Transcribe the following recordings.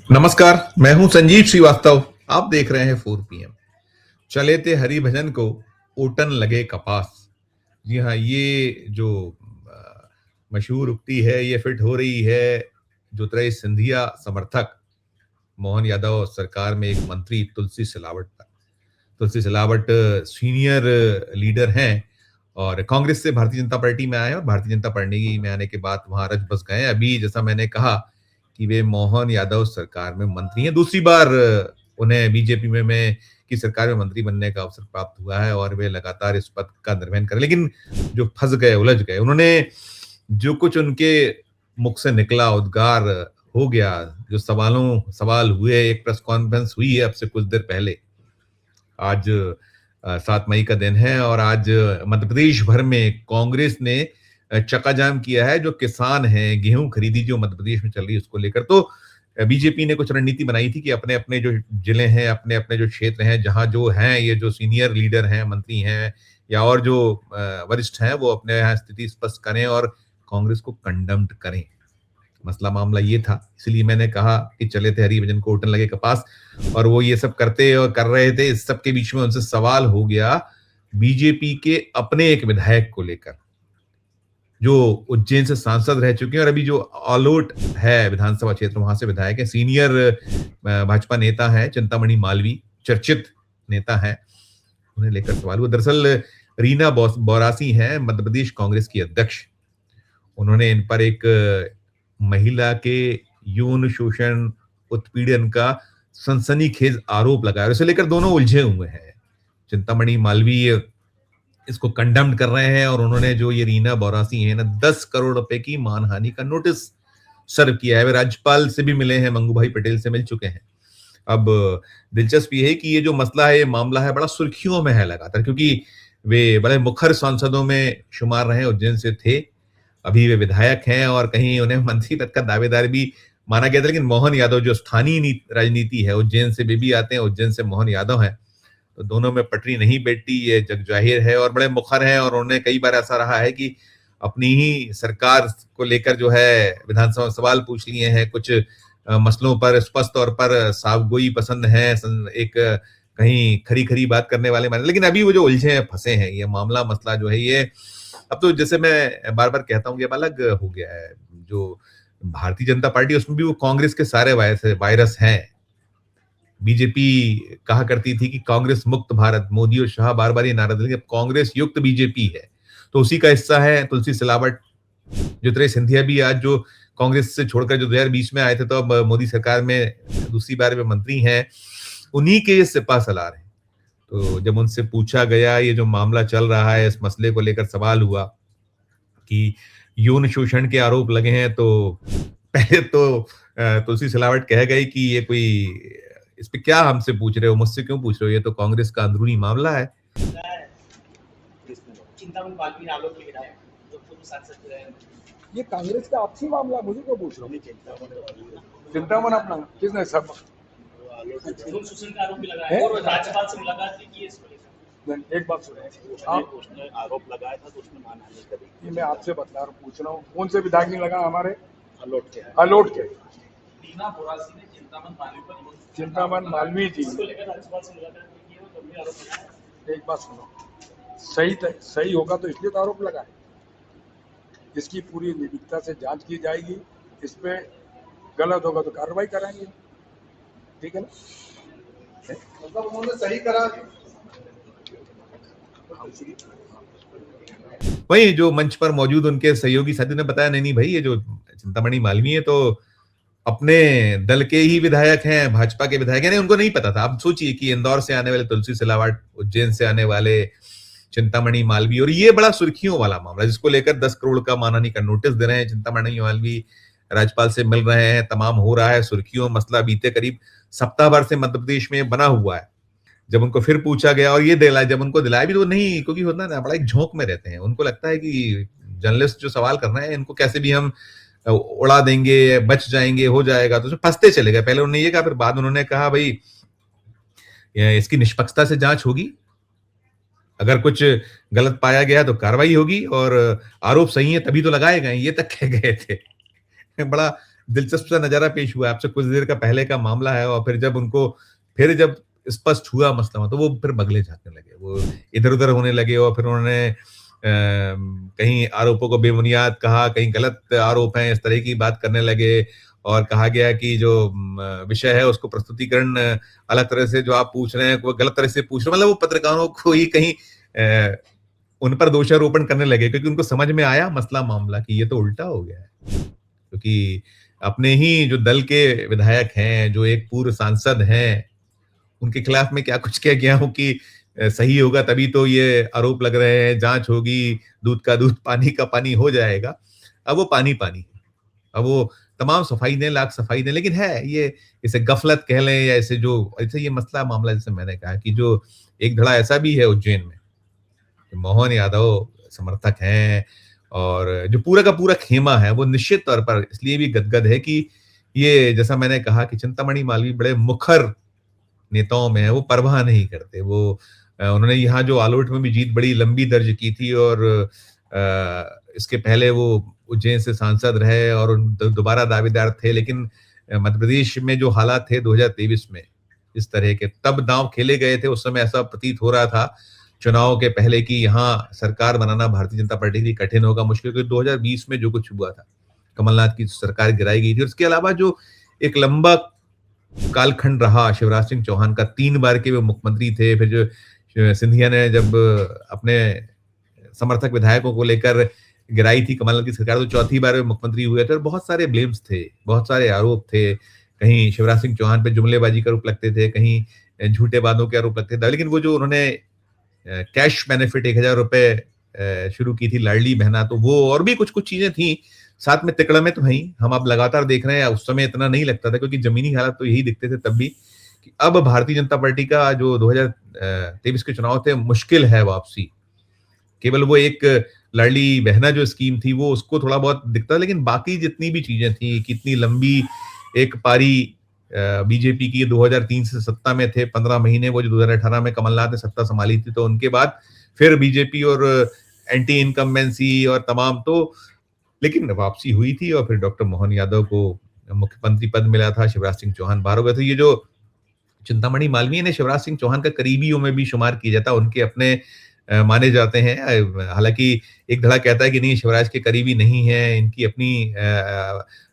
नमस्कार, मैं हूं संजीव श्रीवास्तव। आप देख रहे हैं 4 PM। चले ते हरि भजन को, ओटन लगे कपास। जी हाँ, ये जो मशहूर उक्ति है, ये फिट हो रही है ज्योतिरादित्य सिंधिया समर्थक मोहन यादव सरकार में एक मंत्री तुलसी सिलावट पर। तुलसी सिलावट सीनियर लीडर हैं और कांग्रेस से भारतीय जनता पार्टी में आए और भारतीय जनता पार्टी में आने के बाद वहां रच बस गए। अभी जैसा मैंने कहा कि वे मोहन यादव सरकार में मंत्री हैं। दूसरी बार उन्हें बीजेपी में की सरकार में मंत्री बनने का अवसर प्राप्त हुआ है और वे लगातार इस पद का निर्वहन करें। लेकिन जो फंस गए, उलझ गए, उन्होंने जो कुछ उनके मुख से निकला उद्गार हो गया, जो सवाल हुए, एक प्रेस कॉन्फ्रेंस हुई है अब से कुछ देर पहले। आज 7 मई का दिन है और आज मध्य प्रदेश भर में कांग्रेस ने चक्काजाम किया है। जो किसान हैं, गेहूं खरीदी जो मध्य प्रदेश में चल रही है उसको लेकर, तो बीजेपी ने कुछ रणनीति बनाई थी कि अपने अपने जो जिले हैं, अपने अपने जो क्षेत्र हैं, जहां जो हैं ये जो सीनियर लीडर हैं, मंत्री हैं या और जो वरिष्ठ हैं, वो अपने यहाँ स्थिति स्पष्ट करें और कांग्रेस को कंडम्ड करें। मसला मामला ये था, इसलिए मैंने कहा कि चले थे हरि भजन को ओटन लगे कपास। और वो ये सब करते और कर रहे थे। इस सब के बीच में उनसे सवाल हो गया बीजेपी के अपने एक विधायक को लेकर, जो उज्जैन से सांसद रह चुके हैं और अभी जो आलोट है विधानसभा क्षेत्र, वहां से विधायक है, सीनियर भाजपा नेता है चिंतामणि मालवी, चर्चित नेता है। उन्हें लेकर सवाल हुआ। दरअसल रीना बोरासी हैं मध्य प्रदेश कांग्रेस की अध्यक्ष। उन्होंने इन पर एक महिला के यौन शोषण, उत्पीड़न का सनसनीखेज आरोप लगाया और इसे लेकर दोनों उलझे हुए हैं। चिंतामणि मालवी इसको कंडम्ड कर रहे हैं और उन्होंने जो ये रीना बोरासी है ना, 10 करोड़ रुपए की मानहानि का नोटिस सर्व किया है। वे राज्यपाल से भी मिले हैं, मंगू भाई पटेल से मिल चुके हैं। अब दिलचस्प ये है कि ये जो मसला है, ये मामला है, बड़ा सुर्खियों में है लगातार, क्योंकि वे बड़े मुखर सांसदों में शुमार रहे, उज्जैन से थे, अभी वे विधायक हैं और कहीं उन्हें मंत्री पद का दावेदार भी माना गया था। लेकिन मोहन यादव जो स्थानीय राजनीति है, उज्जैन से वे भी आते हैं, उज्जैन से मोहन यादव हैं, तो दोनों में पटरी नहीं बैठती, ये जग जाहिर है। और बड़े मुखर हैं और उन्होंने कई बार ऐसा रहा है कि अपनी ही सरकार को लेकर जो है विधानसभा में सवाल पूछ लिए हैं। कुछ मसलों पर स्पष्ट तौर पर साफगोई पसंद है, एक कहीं खरी खरी बात करने वाले माने। लेकिन अभी वो जो उलझे हैं, फंसे हैं, ये मामला मसला जो है, ये अब तो जैसे मैं बार बार कहता हूँ कि अब अलग हो गया है। जो भारतीय जनता पार्टी, उसमें भी वो कांग्रेस के सारे वायरस हैं। बीजेपी कहा करती थी कि कांग्रेस मुक्त भारत, मोदी और शाह बार बार ये नारा देते, अब कांग्रेस युक्त बीजेपी है। तो उसी का हिस्सा है तुलसी सिलावट। ज्योतिरादित्य सिंधिया भी आज जो कांग्रेस से छोड़कर जो 2020 में आए थे, तो अब मोदी सरकार में दूसरी बार में मंत्री हैं, उन्हीं के सिपा सलार हैं। तो जब उनसे पूछा गया, ये जो मामला चल रहा है, इस मसले को लेकर सवाल हुआ कि यौन शोषण के आरोप लगे हैं, तो पहले तो तुलसी सिलावट कह गई कि ये कोई, इस पे क्या हमसे पूछ रहे हो, मुझसे क्यों पूछ रहे हो, ये तो कांग्रेस का अंदरूनी मामला है। ये कांग्रेस का आपसी मामला, मुझे क्यों पूछ रहा हूँ? चिंतामन अपना किसने सब राज्यपाल से मुलाकात की इसको लेकर। एक बात सुने, उसने आरोप लगाया था तो उसने मानहानि करी। ये मैं आपसे बता रहा हूँ, पूछ रहा हूँ, कौन से विधायक ने लगा? हमारे अलोट के रीना बोरासी ने चिंतामन मालवीय जी। इसको लेकर राज्यपाल से मुलाकात की है, तो भी आरोप लगाया। एक बात सुनो, सही होगा तो इसलिए तो आरोप लगा है। इसकी पूरी निरीक्षता से जांच की जाएगी, इस पे गलत होगा तो कार्रवाई कराएंगे, ठीक है ना? मतलब उन्होंने सही करा। वही जो मंच पर मौजूद उनके सहयोगी साथी ने बताया, नहीं भाई, ये जो चिंतामणि मालवीय है तो अपने दल के ही विधायक हैं, भाजपा के विधायक हैं, उनको नहीं पता था। अब सोचिए कि इंदौर से आने वाले तुलसी सिलावट, उज्जैन से आने वाले चिंतामणि मालवीय, और ये बड़ा सुर्खियों वाला मामला जिसको लेकर 10 करोड़ का मानहानि का नोटिस दे रहे हैं चिंतामणि मालवीय, राज्यपाल से मिल रहे हैं, तमाम हो रहा है सुर्खियों। मसला बीते करीब सप्ताह भर से मध्य प्रदेश में बना हुआ है। जब उनको फिर पूछा गया और ये दिलाया, जब उनको दिलाया भी तो नहीं, क्योंकि होता है ना, बड़ा एक झोंक में रहते हैं। उनको लगता है कि जर्नलिस्ट जो सवाल कर रहे हैं, इनको कैसे भी हम उड़ा देंगे, बच जाएंगे, हो जाएगा, तो फंसते चले गए। पहले उन्होंने ये कहा, फिर बाद उन्होंने कहा भाई इसकी निष्पक्षता से जांच होगी, अगर कुछ गलत पाया गया तो कार्रवाई होगी, और आरोप सही है तभी तो लगाए गए, ये तक कह गए थे। बड़ा दिलचस्प सा नजारा पेश हुआ। आपसे कुछ देर का पहले का मामला है, और फिर जब स्पष्ट हुआ मसला, तो वो फिर बगले झाँकने लगे, वो इधर-उधर होने लगे, और फिर उन्होंने कहीं आरोपों को बेबुनियाद कहा, कहीं गलत आरोप हैं, इस तरह की बात करने लगे, और कहा गया कि जो विषय है उसको प्रस्तुतिकरण अलग तरह से जो आप पूछ रहे हैं वो गलत तरह से पूछ रहे हैं, मतलब वो पत्रकारों को ही कहीं उन पर दोषारोपण करने लगे, क्योंकि उनको समझ में आया मसला मामला कि ये तो उल्टा हो गया है। क्योंकि अपने ही जो दल के विधायक हैं, जो एक पूर्व सांसद हैं, उनके खिलाफ में क्या कुछ कह गया हूँ कि सही होगा तभी तो ये आरोप लग रहे हैं, जांच होगी, दूध का दूध, पानी का पानी हो जाएगा। अब वो पानी-पानी है। अब वो तमाम सफाई दें, लाख सफाई दें, लेकिन है ये, इसे गफलत कह लें या ऐसे ये मसला मामला, जैसे मैंने कहा कि जो एक धड़ा ऐसा भी है उज्जैन में, मोहन यादव समर्थक हैं, और जो पूरा का पूरा खेमा है वो निश्चित तौर पर इसलिए भी गदगद है कि ये, जैसा मैंने कहा कि चिंतामणि मालवीय बड़े मुखर नेताओं में है, वो परवाह नहीं करते। वो उन्होंने यहाँ जो आलोट में भी जीत बड़ी लंबी दर्ज की थी, और इसके पहले वो उज्जैन से सांसद रहे और दोबारा दावेदार थे, लेकिन मध्य प्रदेश में जो हालात थे 2023 में, इस तरह के तब दांव खेले गए थे। उस समय ऐसा प्रतीत हो रहा था चुनाव के पहले कि यहाँ सरकार बनाना भारतीय जनता पार्टी के लिए कठिन होगा, मुश्किल, क्योंकि 2020 में जो कुछ हुआ था, कमलनाथ की सरकार गिराई गई थी। उसके अलावा जो एक लंबा कालखंड रहा शिवराज सिंह चौहान का, 3 बार के वो मुख्यमंत्री थे, फिर जो सिंधिया ने जब अपने समर्थक विधायकों को लेकर गिराई थी कमलनाथ की सरकार, तो 4थी बार वे मुख्यमंत्री हुए थे, और बहुत सारे ब्लेम्स थे, बहुत सारे आरोप थे। कहीं शिवराज सिंह चौहान पे जुमलेबाजी के आरोप लगते थे, कहीं झूठे वादों के आरोप लगते थे, लेकिन वो जो उन्होंने कैश बेनिफिट 1000 रुपए शुरू की थी, लाडली बहना, तो वो और भी कुछ कुछ चीजें थी साथ में। तिकड़मे तो वही हम अब लगातार देख रहे हैं, उस समय इतना नहीं लगता था, क्योंकि जमीनी हालात तो यही दिखते थे तब भी, कि अब भारतीय जनता पार्टी का जो 2023 के चुनाव थे, मुश्किल है वापसी। केवल वो एक लाडली बहना जो स्कीम थी, वो उसको थोड़ा बहुत दिखता, लेकिन बाकी जितनी भी चीजें थी, कितनी लंबी एक पारी बीजेपी की 2003 से सत्ता में थे 15 महीने, वो जो 2018 में कमलनाथ ने सत्ता संभाली थी, तो उनके बाद फिर बीजेपी और एंटी इनकम्बेंसी और तमाम, तो लेकिन वापसी हुई थी, और फिर डॉक्टर मोहन यादव को मुख्यमंत्री पद मिला था, शिवराज सिंह चौहान बाहर हो गए थे। ये जो चिंतामणि मालवीय ने शिवराज सिंह चौहान का करीबियों में भी शुमार किया जाता, उनके अपने माने जाते हैं। हालांकि एक धड़ा कहता है कि नहीं, शिवराज के करीबी नहीं है, इनकी अपनी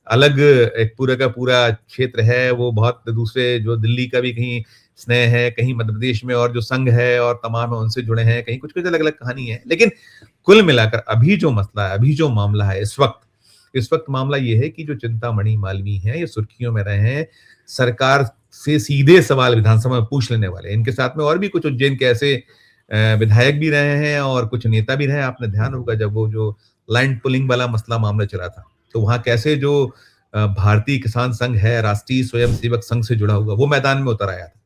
अलग एक पूरा का पूरा क्षेत्र है, वो बहुत दूसरे जो दिल्ली का भी कहीं स्नेह है, कहीं मध्य प्रदेश में और जो संघ है और तमाम है उनसे जुड़े हैं, कहीं कुछ कुछ अलग अलग कहानी है। लेकिन कुल मिलाकर अभी जो मसला है, अभी जो मामला है इस वक्त मामला ये है कि जो चिंतामणि मालवीय हैं, ये सुर्खियों में रहे हैं, सरकार से सीधे सवाल विधानसभा में पूछ लेने वाले। इनके साथ में और भी कुछ उज्जैन के ऐसे विधायक भी रहे हैं और कुछ नेता भी रहे हैं। आपने ध्यान होगा जब वो जो लैंड पुलिंग वाला मसला मामला चला था, तो वहां कैसे जो भारतीय किसान संघ है, राष्ट्रीय स्वयंसेवक संघ से जुड़ा हुआ, वो मैदान में उतर आया था।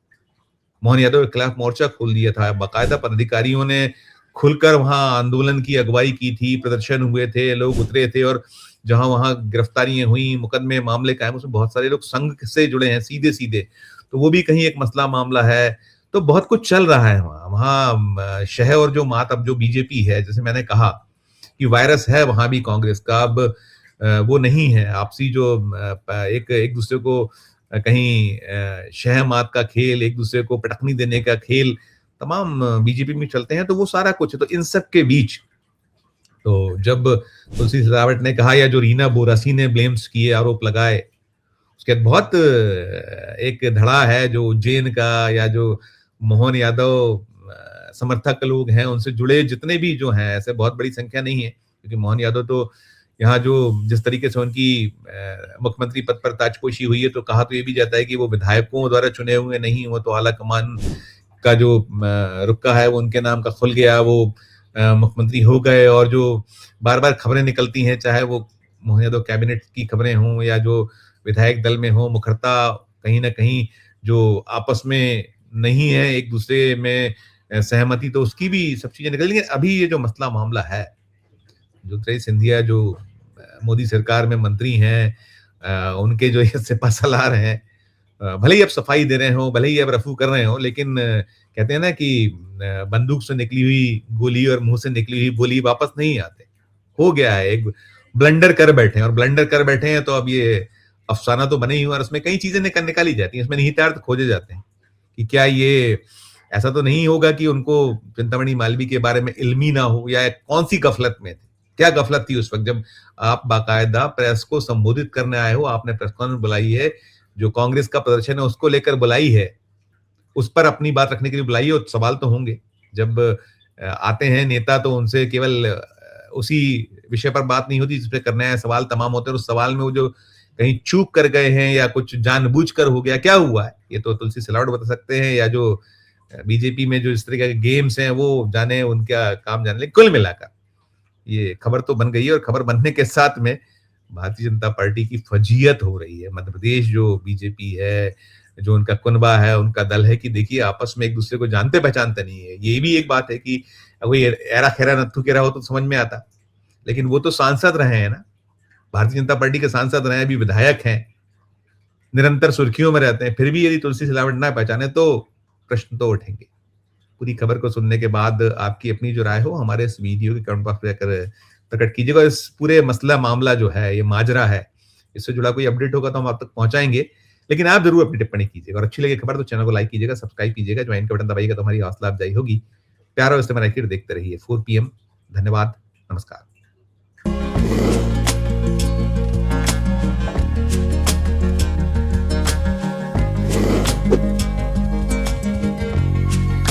मोहन यादव के खिलाफ मोर्चा खोल दिया था, बाकायदा पदाधिकारियों ने खुलकर वहां आंदोलन की अगुवाई की थी, प्रदर्शन हुए थे, लोग उतरे थे, और जहां वहां गिरफ्तारियां हुई, मुकदमे, मामले कायम, उसमें बहुत सारे लोग संघ से जुड़े हैं सीधे सीधे, तो वो भी कहीं एक मसला मामला है। तो बहुत कुछ चल रहा है वहां शह और जो मात अब जो बीजेपी है, जैसे मैंने कहा कि वायरस है वहां भी कांग्रेस का, अब वो नहीं है आपसी जो एक दूसरे को कहीं शह मात का खेल, एक दूसरे को पटकनी देने का खेल तमाम बीजेपी में चलते हैं, तो वो सारा कुछ है। तो इन सब के बीच तो जब तुलसी सिलावट ने कहा, या जो रीना बोरासी ने ब्लेम्स किए, आरोप लगाए, उसके बाद बहुत एक धड़ा है जो उज्जैन का, या जो मोहन यादव समर्थक लोग हैं, उनसे जुड़े जितने भी जो हैं, ऐसे बहुत बड़ी संख्या नहीं है, क्योंकि मोहन यादव तो यहाँ जो जिस तरीके से उनकी मुख्यमंत्री पद पर ताजपोशी हुई है, तो कहा तो ये भी जाता है कि वो विधायकों द्वारा चुने हुए नहीं, वो तो आला कमान का जो रुक्का है वो उनके नाम का खुल गया, वो मुख्यमंत्री हो गए। और जो बार बार खबरें निकलती हैं, चाहे वो मोहन यादव कैबिनेट की खबरें हों या जो विधायक दल में हो, मुखरता कहीं ना कहीं जो आपस में नहीं है, एक दूसरे में सहमति, तो उसकी भी सब चीजें निकल। लेकिन अभी ये जो मसला मामला है, ज्योतिरादित्य सिंधिया जो मोदी सरकार में मंत्री हैं, उनके जो ये सिपा सलार हैं, भले ही अब सफाई दे रहे हो, भले ही अब रफू कर रहे हो, लेकिन कहते हैं ना कि बंदूक से निकली हुई गोली और मुंह से निकली हुई बोली वापस नहीं आते। हो गया है, एक ब्लंडर कर बैठे हैं, और ब्लंडर कर बैठे हैं, तो अब ये अफसाना तो बने ही हुआ और उसमें कई चीजें निकाली जाती हैं, उसमें निहितार्थ खोजे जाते हैं कि क्या ये ऐसा तो नहीं होगा कि उनको चिंतामणि मालवीय के बारे में इल्म ही ना हो, या कौन सी गफलत में थे, क्या गफलत थी उस वक्त जब आप बाकायदा प्रेस को संबोधित करने आए हो, आपने प्रेस कॉन्फ्रेंस बुलाई है, जो कांग्रेस का प्रदर्शन है उसको लेकर बुलाई है, उस पर अपनी बात रखने के लिए बुलाई है, और सवाल तो होंगे। जब आते हैं नेता तो उनसे केवल उसी विषय पर बात नहीं होती जिस पे करने हैं, सवाल तमाम होते हैं, उस सवाल में वो जो कहीं चूक कर गए हैं या कुछ जानबूझकर हो गया, क्या हुआ है, ये तो तुलसी सिलावट बता सकते हैं, या जो बीजेपी में जो इस तरह के गेम्स हैं वो जाने, उनका काम जाने। कुल मिलाकर ये खबर तो बन गई है, और खबर बनने के साथ में भारतीय जनता पार्टी की फजीयत हो रही है। मध्य प्रदेश जो बीजेपी है, जो उनका कुनबा है, उनका दल है, कि देखिए आपस में एक दूसरे को जानते पहचानते नहीं है। ये भी एक बात है कि कोई एरा खेरा नत्थु के रहा हो तो समझ में आता, लेकिन वो तो सांसद रहे हैं ना, भारतीय जनता पार्टी के सांसद रहे हैं, अभी विधायक हैं, निरंतर सुर्खियों में रहते हैं, फिर भी यदि तुलसी सिलावट ना पहचाने तो प्रश्न तो उठेंगे। पूरी खबर को सुनने के बाद आपकी अपनी जो राय हो हमारे इस वीडियो के कमेंट बॉक्स में जाकर प्रकट कीजिएगा। इस पूरे मसला मामला जो है, ये माजरा है, इससे जुड़ा कोई अपडेट होगा तो हम आप तक पहुंचाएंगे, लेकिन आप जरूर अपनी टिप्पणी कीजिएगा। और अच्छी लगे खबर तो चैनल को लाइक कीजिएगा, सब्सक्राइब कीजिएगा, ज्वाइन का बटन दबाइएगा तो हमारी हौसला अफजाई होगी। प्यार और इस्तेमाल देखते रहिए 4 PM। धन्यवाद, नमस्कार।